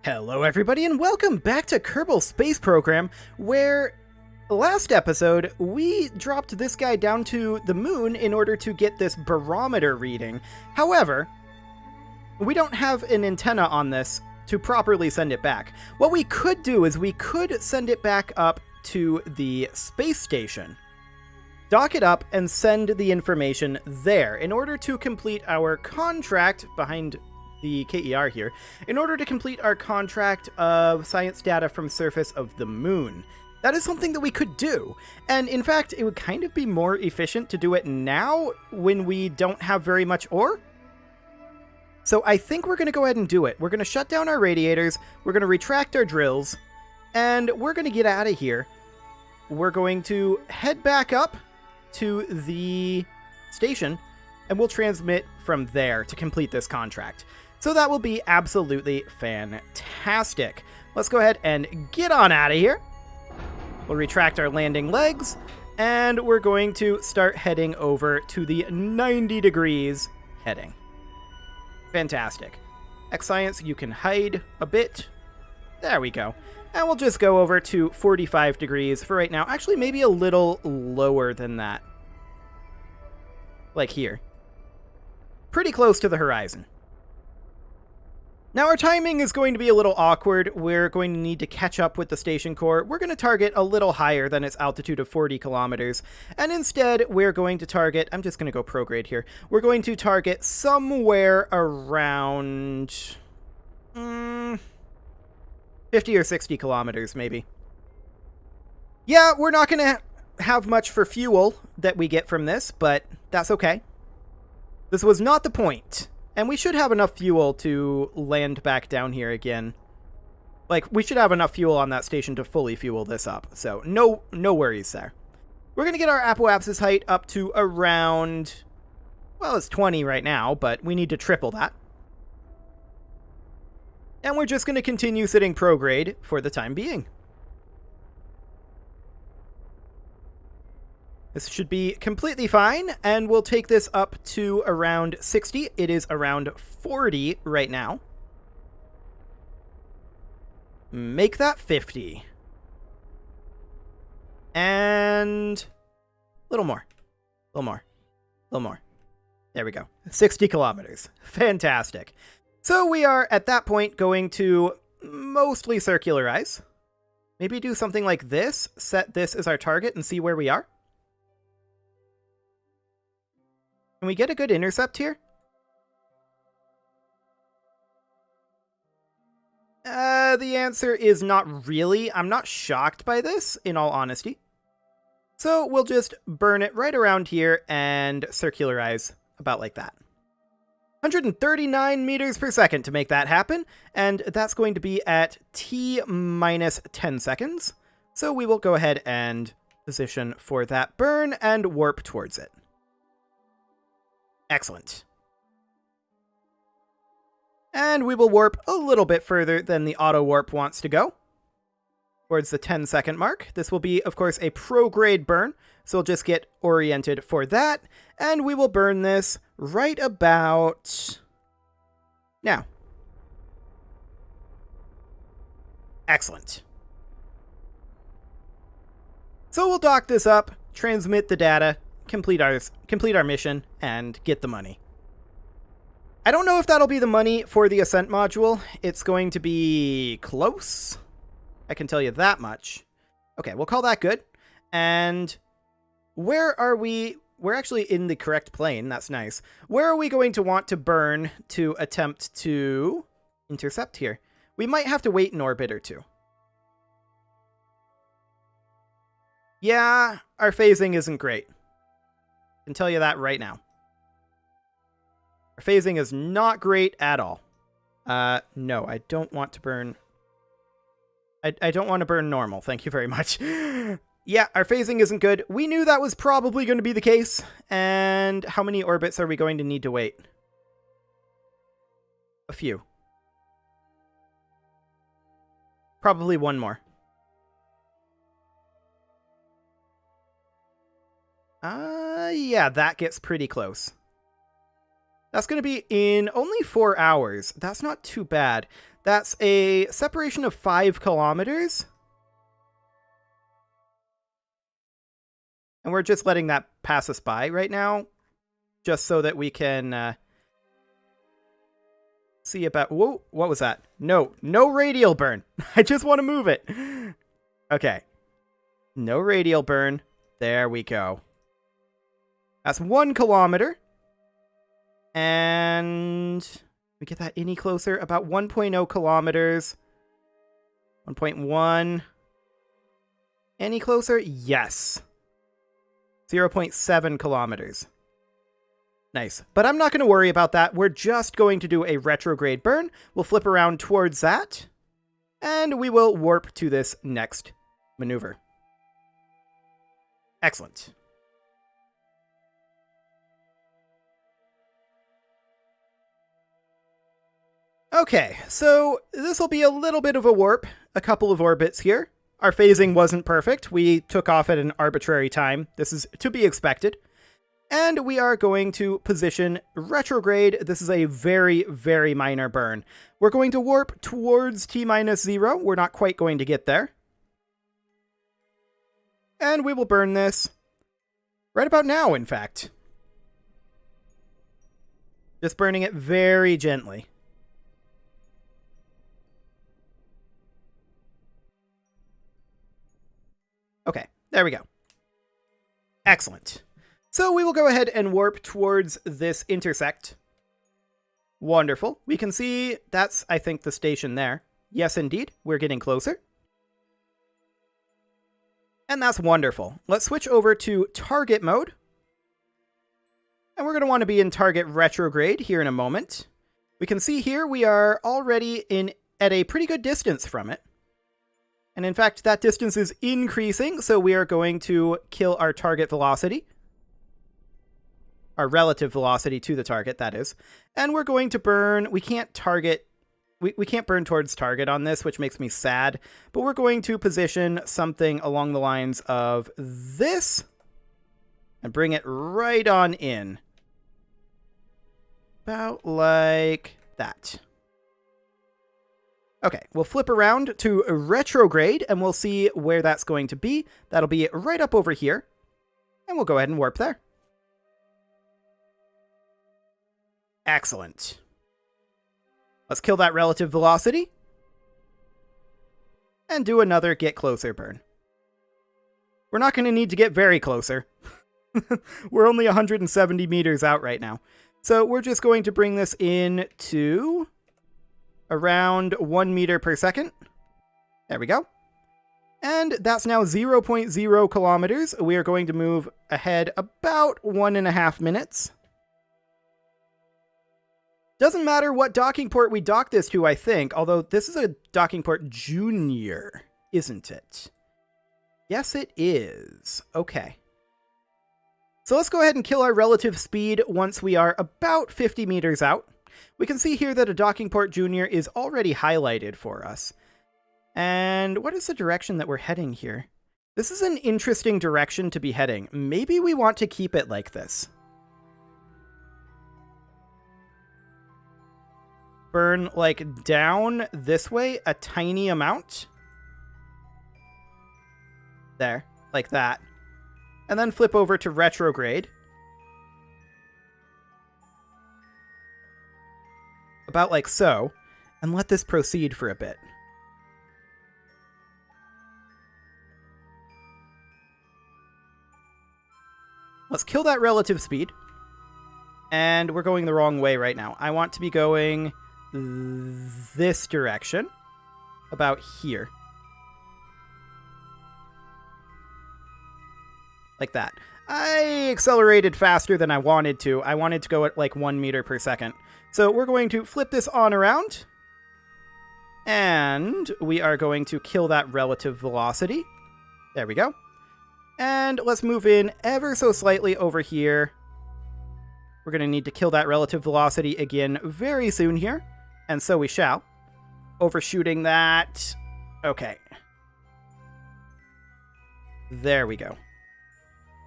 Hello everybody and welcome back to Kerbal Space Program, where last episode we dropped this guy down to the moon in order to get this barometer reading. However, we don't have an antenna on this to properly send it back. What we could do is we could send it back up to the space station, dock it up, and send the information there in order to complete our contract behind the KER here, in order to complete our contract of science data from surface of the moon. That is something that we could do, and in fact it would kind of be more efficient to do it now when we don't have very much ore. So I think we're going to go ahead and do it. We're going to shut down our radiators, we're going to retract our drills, and we're going to get out of here. We're going to head back up to the station, and we'll transmit from there to complete this contract. So that will be absolutely fantastic. Let's go ahead and get on out of here. We'll retract our landing legs, and we're going to start heading over to the 90 degrees heading. Fantastic. X-Science, you can hide a bit. There we go. And we'll just go over to 45 degrees for right now. Actually, maybe a little lower than that. Like here. Pretty close to the horizon. Now our timing is going to be a little awkward. We're going to need to catch up with the station core. We're going to target a little higher than its altitude of 40 kilometers. And instead, we're going to target, I'm just going to go prograde here. We're going to target somewhere around 50 or 60 kilometers, maybe. Yeah, we're not going to have much for fuel that we get from this, but that's okay. This was not the point. And we should have enough fuel to land back down here again. Like, we should have enough fuel on that station to fully fuel this up. So, no worries there. We're going to get our apoapsis height up to around, well, it's 20 right now, but we need to triple that. And we're just going to continue sitting prograde for the time being. This should be completely fine, and we'll take this up to around 60. It is around 40 right now. Make that 50. And a little more. A little more. A little more. There we go. 60 kilometers. Fantastic. So we are, at that point, going to mostly circularize. Maybe do something like this. Set this as our target and see where we are. Can we get a good intercept here? The answer is not really. I'm not shocked by this, in all honesty. So we'll just burn it right around here and circularize about like that. 139 meters per second to make that happen, and that's going to be at T minus 10 seconds. So we will go ahead and position for that burn and warp towards it. Excellent. And we will warp a little bit further than the auto warp wants to go. Towards the 10-second mark. This will be, of course, a prograde burn, so we'll just get oriented for that. And we will burn this right about now. Excellent. So we'll dock this up, transmit the data, complete our mission, and get the money. I don't know if that'll be the money for the Ascent module. It's going to be close. I can tell you that much. Okay, we'll call that good. And where are we? We're actually in the correct plane. That's nice. Where are we going to want to burn to attempt to intercept here? We might have to wait an orbit or two. Yeah, our phasing isn't great. I can tell you that right now. Our phasing is not great at all. No, I don't want to burn... I don't want to burn normal, thank you very much. Yeah, our phasing isn't good. We knew that was probably going to be the case. And how many orbits are we going to need to wait? A few. Probably one more. Yeah, that gets pretty close. That's going to be in only 4 hours. That's not too bad. That's a separation of 5 kilometers. And we're just letting that pass us by right now, just so that we can see about... Whoa, what was that? No radial burn. I just want to move it. Okay. No radial burn. There we go. That's 1 kilometer. And we get that any closer? About 1.0 kilometers. 1.1. Any closer? Yes. 0.7 kilometers. Nice. But I'm not going to worry about that. We're just going to do a retrograde burn. We'll flip around towards that. And we will warp to this next maneuver. Excellent. Okay, so this will be a little bit of a warp. A couple of orbits here. Our phasing wasn't perfect. We took off at an arbitrary time. This is to be expected. And we are going to position retrograde. This is a very, very minor burn. We're going to warp towards T-0. We're not quite going to get there. And we will burn this right about now, in fact. Just burning it very gently. Okay, there we go. Excellent. So we will go ahead and warp towards this intersect. Wonderful. We can see that's, I think, the station there. Yes, indeed. We're getting closer. And that's wonderful. Let's switch over to target mode. And we're going to want to be in target retrograde here in a moment. We can see here we are already at a pretty good distance from it. And in fact, that distance is increasing, so we are going to kill our target velocity. Our relative velocity to the target, that is. And we're going to burn... We can't target... We can't burn towards target on this, which makes me sad. But we're going to position something along the lines of this. And bring it right on in. About like that. Okay, we'll flip around to retrograde, and we'll see where that's going to be. That'll be right up over here. And we'll go ahead and warp there. Excellent. Let's kill that relative velocity. And do another get closer burn. We're not going to need to get very closer. We're only 170 meters out right now. So we're just going to bring this in to... around 1 meter per second. There we go. And that's now 0.0 kilometers. We are going to move ahead about 1.5 minutes. Doesn't matter what docking port we dock this to, I think. Although this is a docking port junior, isn't it? Yes, it is. Okay. So let's go ahead and kill our relative speed once we are about 50 meters out. We can see here that a docking port junior is already highlighted for us. And what is the direction that we're heading here? This is an interesting direction to be heading. Maybe we want to keep it like this. Burn, like, down this way a tiny amount. There, like that. And then flip over to retrograde. About like so. And let this proceed for a bit. Let's kill that relative speed. And we're going the wrong way right now. I want to be going this direction. About here. Like that. I accelerated faster than I wanted to. I wanted to go at like 1 meter per second. So we're going to flip this on around. And we are going to kill that relative velocity. There we go. And let's move in ever so slightly over here. We're going to need to kill that relative velocity again very soon here. And so we shall. Overshooting that. Okay. There we go.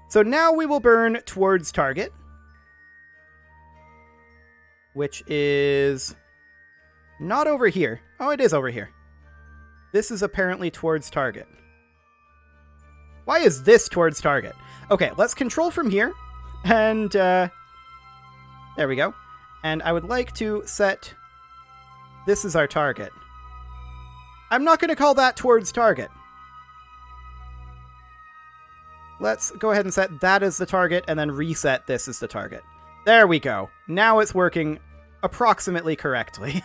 So now we will burn towards target. Which is Not over here. Oh, it is over here. This is apparently towards target. Why is this towards target? Okay, let's control from here. And, there we go. And I would like to set... This is our target. I'm not going to call that towards target. Let's go ahead and set that as the target, and then reset this as the target. There we go. Now it's working approximately correctly.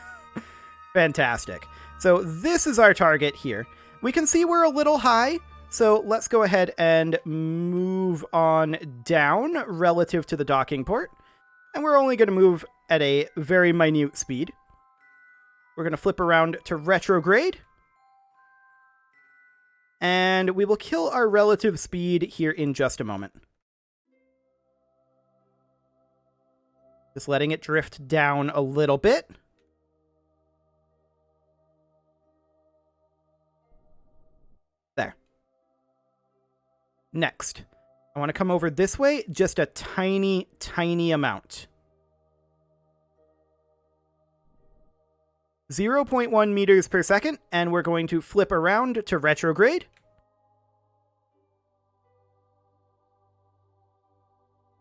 Fantastic. So this is our target here. We can see we're a little high, so let's go ahead and move on down relative to the docking port. And we're only going to move at a very minute speed. We're going to flip around to retrograde. And we will kill our relative speed here in just a moment. Just letting it drift down a little bit. There. Next, I want to come over this way just a tiny, tiny amount. 0.1 meters per second, and we're going to flip around to retrograde.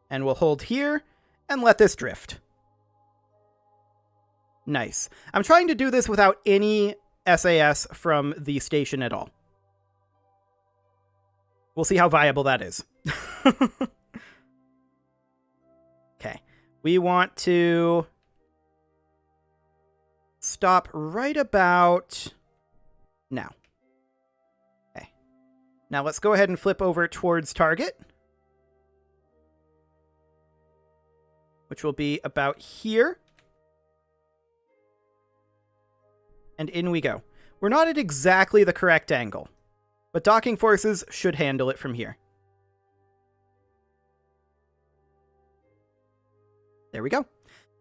And we'll hold here and let this drift. Nice. I'm trying to do this without any SAS from the station at all. We'll see how viable that is. Okay. We want to stop right about now. Okay. Now let's go ahead and flip over towards target, which will be about here. And in we go. We're not at exactly the correct angle, but docking forces should handle it from here. There we go.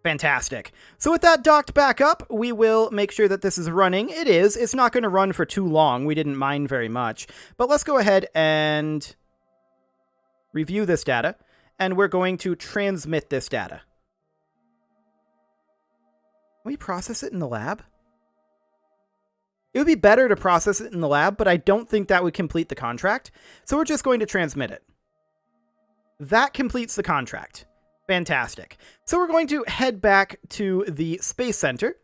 Fantastic. So with that docked back up, we will make sure that this is running. It is. It's not going to run for too long. We didn't mine very much. But let's go ahead and review this data. And we're going to transmit this data. Can we process it in the lab? It would be better to process it in the lab, but I don't think that would complete the contract. So we're just going to transmit it. That completes the contract. Fantastic. So we're going to head back to the Space Center,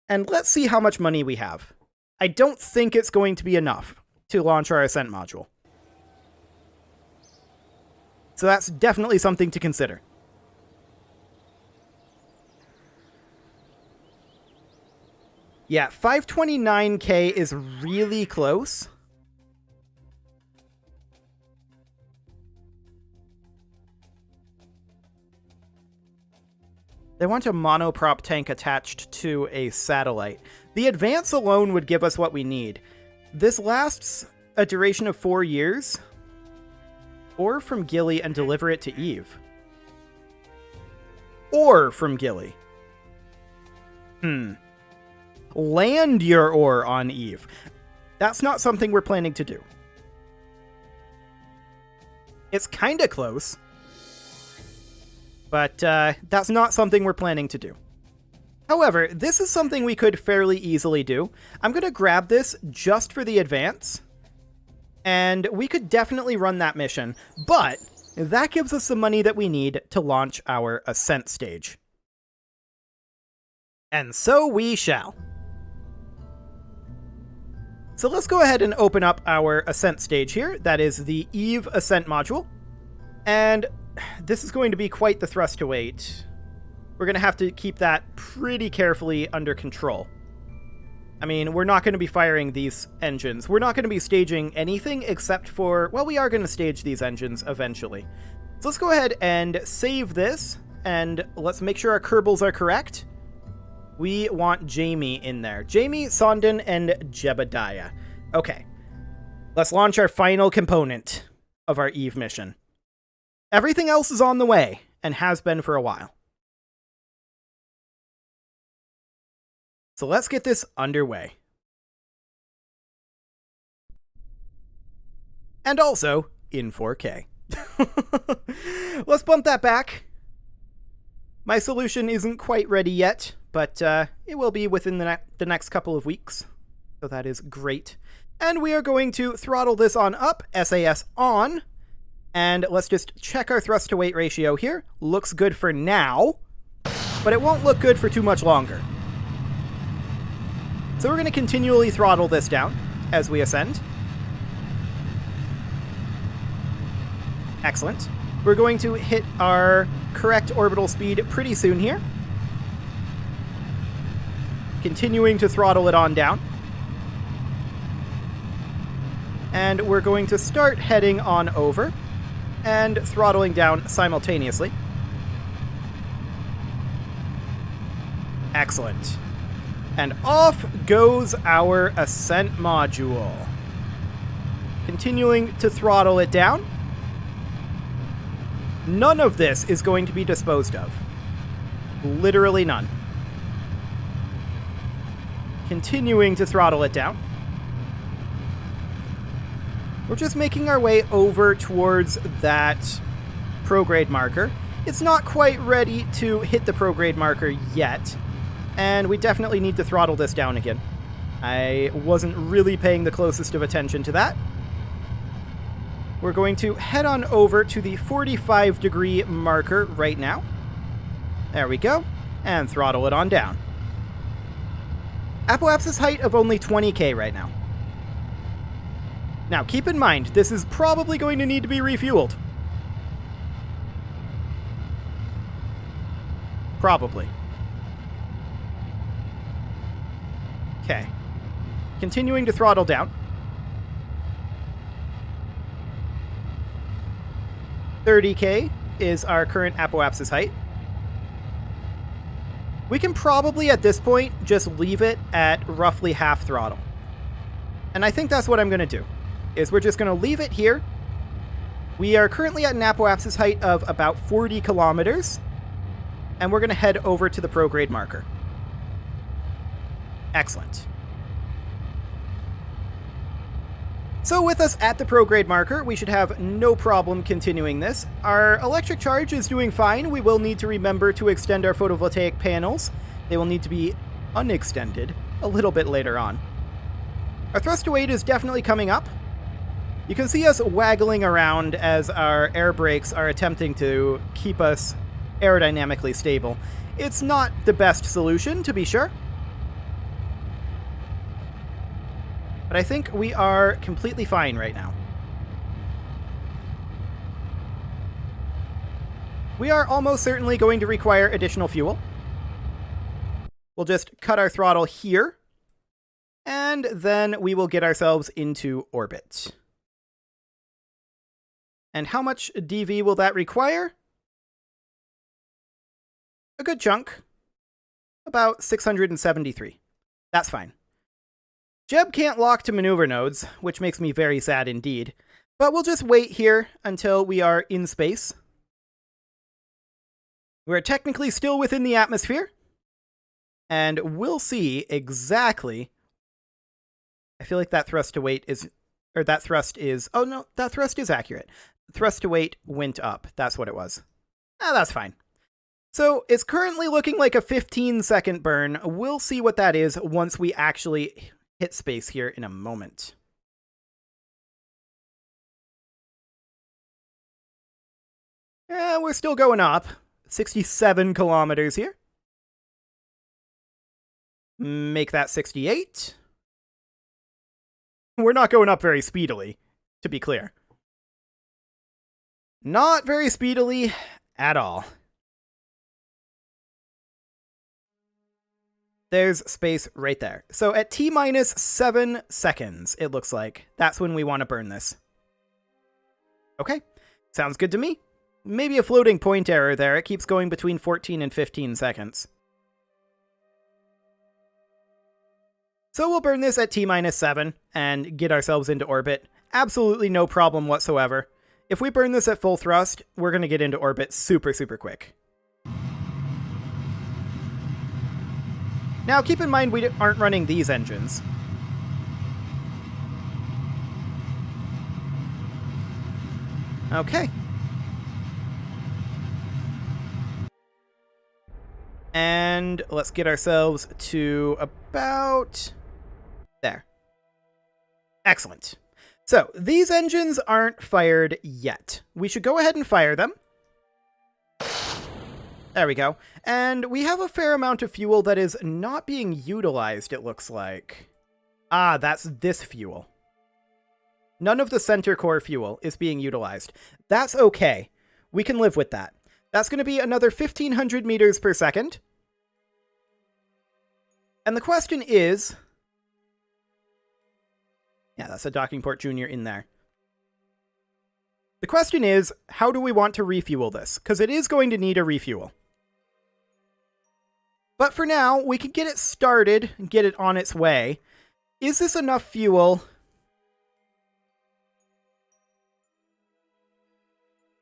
and let's see how much money we have. I don't think it's going to be enough to launch our Ascent module. So that's definitely something to consider. Yeah, 529K is really close. They want a monoprop tank attached to a satellite. The advance alone would give us what we need. This lasts a duration of 4 years. Or from Gilly and deliver it to Eve. Or from Gilly. Land your ore on Eve. That's not something we're planning to do. It's kinda close. But that's not something we're planning to do. However, this is something we could fairly easily do. I'm going to grab this just for the advance. And we could definitely run that mission. But that gives us the money that we need to launch our Ascent stage. And so we shall. So let's go ahead and open up our Ascent stage here. That is the Eve Ascent module. And this is going to be quite the thrust to weight. We're going to have to keep that pretty carefully under control. I mean, we're not going to be firing these engines. We're not going to be staging anything except for, well, we are going to stage these engines eventually. So let's go ahead and save this, and let's make sure our Kerbals are correct. We want Jamie in there. Jamie, Sondon, and Jebediah. Okay. Let's launch our final component of our Eve mission. Everything else is on the way, and has been for a while. So let's get this underway. And also, in 4K. Let's bump that back. My solution isn't quite ready yet, but it will be within the next couple of weeks, so that is great. And we are going to throttle this on up, SAS on, and let's just check our thrust to weight ratio here. Looks good for now, but it won't look good for too much longer. So we're going to continually throttle this down as we ascend. Excellent. We're going to hit our correct orbital speed pretty soon here. Continuing to throttle it on down. And we're going to start heading on over and throttling down simultaneously. Excellent. And off goes our ascent module. Continuing to throttle it down. None of this is going to be disposed of. Literally none. Continuing to throttle it down. We're just making our way over towards that prograde marker. It's not quite ready to hit the prograde marker yet, and we definitely need to throttle this down again. I wasn't really paying the closest of attention to that. We're going to head on over to the 45-degree marker right now. There we go. And throttle it on down. Apoapsis height of only 20k right now. Now, keep in mind, this is probably going to need to be refueled. Probably. Okay. Continuing to throttle down. 30k is our current apoapsis height. We can probably, at this point, just leave it at roughly half throttle. And I think that's what I'm going to do, is we're just going to leave it here. We are currently at an apoapsis height of about 40 kilometers, and we're going to head over to the prograde marker. Excellent. So with us at the prograde marker, we should have no problem continuing this. Our electric charge is doing fine. We will need to remember to extend our photovoltaic panels. They will need to be unextended a little bit later on. Our thrust to weight is definitely coming up. You can see us waggling around as our air brakes are attempting to keep us aerodynamically stable. It's not the best solution, to be sure. But I think we are completely fine right now. We are almost certainly going to require additional fuel. We'll just cut our throttle here, and then we will get ourselves into orbit. And how much DV will that require? A good chunk. About 673. That's fine. Jeb can't lock to maneuver nodes, which makes me very sad indeed. But we'll just wait here until we are in space. We're technically still within the atmosphere. And we'll see exactly... I feel like that thrust to weight is... Or that thrust is... Oh no, that thrust is accurate. Thrust to weight went up. That's what it was. That's fine. So it's currently looking like a 15-second burn. We'll see what that is once we actually hit space here in a moment. We're still going up. 67 kilometers here. Make that 68. We're not going up very speedily, to be clear. Not very speedily at all. There's space right there. So at T-minus 7 seconds, it looks like. That's when we want to burn this. Okay, sounds good to me. Maybe a floating point error there. It keeps going between 14 and 15 seconds. So we'll burn this at T-minus 7 and get ourselves into orbit. Absolutely no problem whatsoever. If we burn this at full thrust, we're going to get into orbit super, super quick. Now, keep in mind we aren't running these engines. Okay. And let's get ourselves to about there. Excellent. So these engines aren't fired yet. We should go ahead and fire them. There we go. And we have a fair amount of fuel that is not being utilized, it looks like. Ah, that's this fuel. None of the center core fuel is being utilized. That's okay. We can live with that. That's going to be another 1,500 meters per second. And the question is... Yeah, that's a docking port junior in there. The question is, how do we want to refuel this? Because it is going to need a refuel. But for now, we can get it started and get it on its way. Is this enough fuel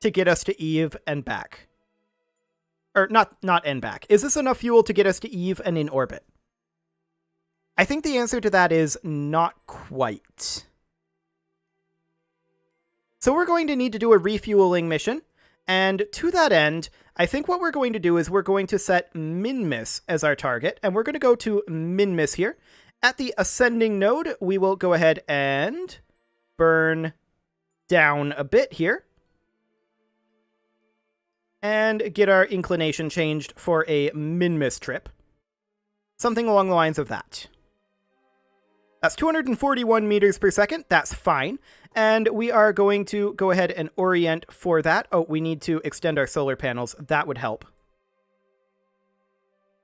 to get us to Eve and back? Or not and back. Is this enough fuel to get us to Eve and in orbit? I think the answer to that is not quite. So we're going to need to do a refueling mission. And to that end, I think what we're going to do is we're going to set Minmus as our target. And we're going to go to Minmus here. At the ascending node, we will go ahead and burn down a bit here. And get our inclination changed for a Minmus trip. Something along the lines of that. That's 241 meters per second. That's fine. And we are going to go ahead and orient for that. Oh, we need to extend our solar panels. That would help.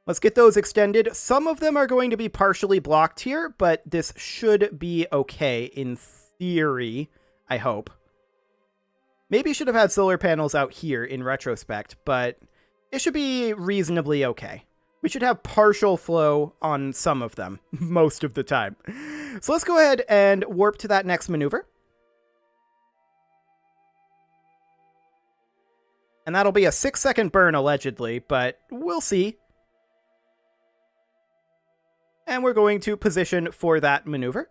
Let's get those extended. Some of them are going to be partially blocked here, but this should be okay in theory, I hope. Maybe should have had solar panels out here in retrospect, but it should be reasonably okay. We should have partial flow on some of them, most of the time. So let's go ahead and warp to that next maneuver. And that'll be a 6-second burn, allegedly, but we'll see. And we're going to position for that maneuver.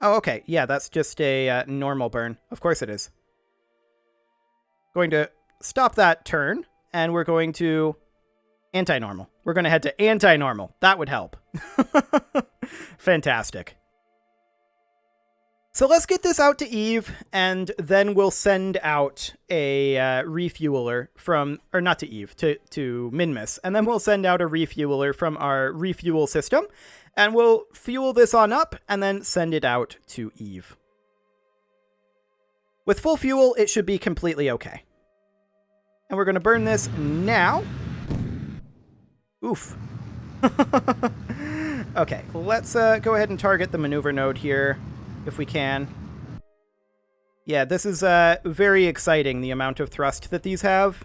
Oh, okay. Yeah, that's just a normal burn. Of course it is. Going to stop that turn, and we're going to anti-normal. We're going to head to anti-normal. That would help. Fantastic. So let's get this out to Eve, and then we'll send out a refueler from, or not to Eve, to Minmus, and then we'll send out a refueler from our refuel system, and we'll fuel this on up, and then send it out to Eve. With full fuel, it should be completely okay. And we're going to burn this now. Oof. Okay, let's go ahead and target the maneuver node here, if we can. Yeah, this is very exciting, the amount of thrust that these have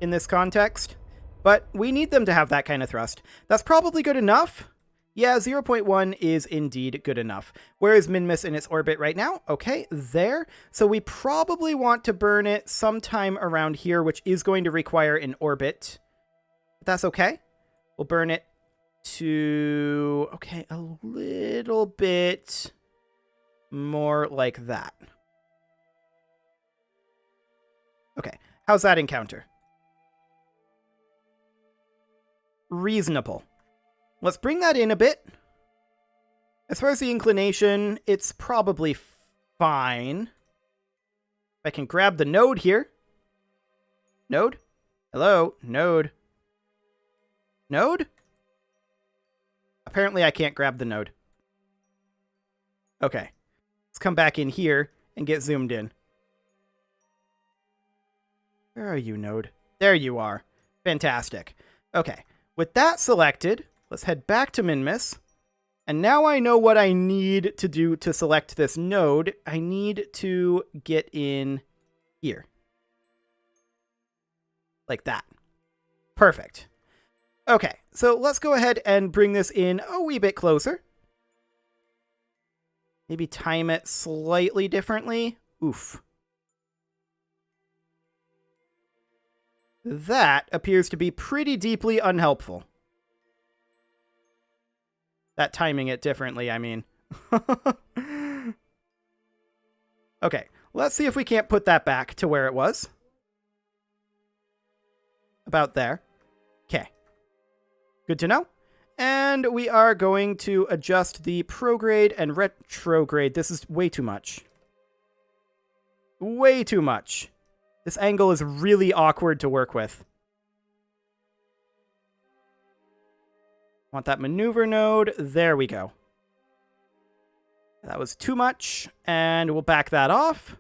in this context. But we need them to have that kind of thrust. That's probably good enough. Yeah, 0.1 is indeed good enough. Where is Minmus in its orbit right now? Okay, there. So we probably want to burn it sometime around here, which is going to require an orbit. But that's okay. We'll burn it to, okay, a little bit more like that. Okay, how's that encounter? Reasonable. Let's bring that in a bit. As far as the inclination, it's probably fine. If I can grab the node here. Node? Hello? Node? Node? Apparently I can't grab the node. Okay. Let's come back in here and get zoomed in. Where are you, node? There you are. Fantastic. Okay. With that selected, let's head back to Minmus. And now I know what I need to do to select this node. I need to get in here. Like that. Perfect. Okay, so let's go ahead and bring this in a wee bit closer. Maybe time it slightly differently. Oof. That appears to be pretty deeply unhelpful. That timing it differently, I mean. Okay, let's see if we can't put that back to where it was. about there. Okay. Good to know. And we are going to adjust the prograde and retrograde. This is way too much. Way too much. This angle is really awkward to work with. Want that maneuver node. There we go. That was too much, and we'll back that off.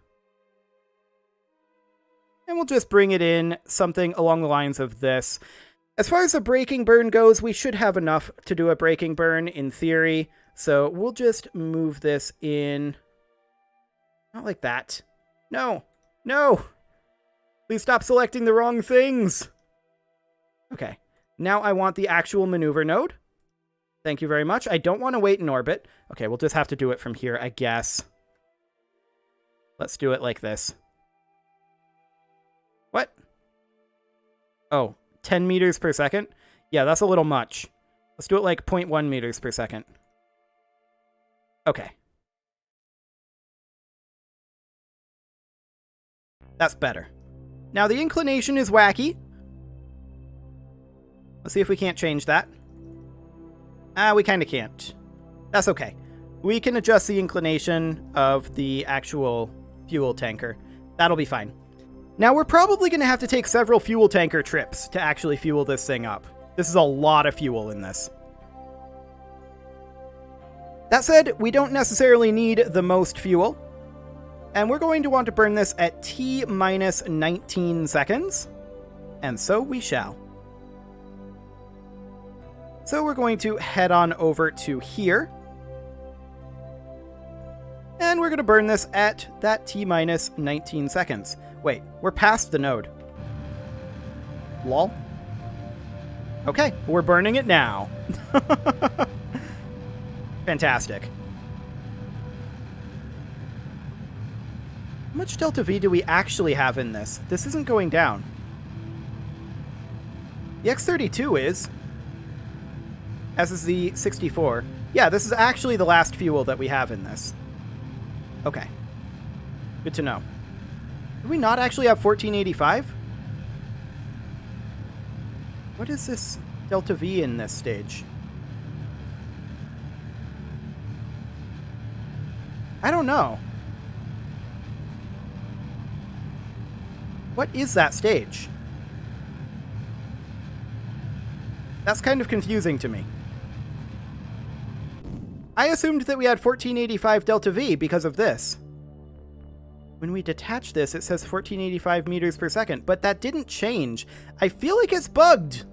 And we'll just bring it in something along the lines of this. As far as the braking burn goes, we should have enough to do a braking burn in theory. So we'll just move this in. Not like that. No. No. Please stop selecting the wrong things. Okay. Now I want the actual maneuver node. Thank you very much. I don't want to wait in orbit. Okay, we'll just have to do it from here, I guess. Let's do it like this. What? Oh, 10 meters per second? Yeah, that's a little much. Let's do it like 0.1 meters per second. Okay. That's better. Now the inclination is wacky. Let's see if we can't change that. We kind of can't. That's okay. We can adjust the inclination of the actual fuel tanker. That'll be fine. Now we're probably going to have to take several fuel tanker trips to actually fuel this thing up. This is a lot of fuel in this. That said, we don't necessarily need the most fuel. And we're going to want to burn this at T minus 19 seconds. And so we shall. So we're going to head on over to here. And we're going to burn this at that T minus 19 seconds. Wait, we're past the node. Lol. Okay, we're burning it now. Fantastic. How much delta V do we actually have in this? This isn't going down. The X-32 is. As is the 64. Yeah, this is actually the last fuel that we have in this. Okay. Good to know. Do we not actually have 1485? What is this delta V in this stage? I don't know. What is that stage? That's kind of confusing to me. I assumed that we had 1485 delta V because of this. When we detach this, it says 1485 meters per second, but that didn't change. I feel like it's bugged.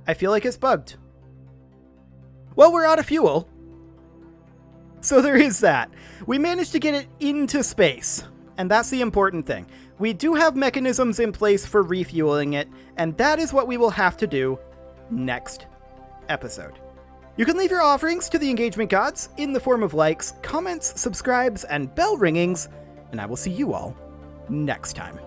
I feel like it's bugged. Well, we're out of fuel. So there is that. We managed to get it into space, and that's the important thing. We do have mechanisms in place for refueling it, and that is what we will have to do next episode. You can leave your offerings to the engagement gods in the form of likes, comments, subscribes, and bell ringings, and I will see you all next time.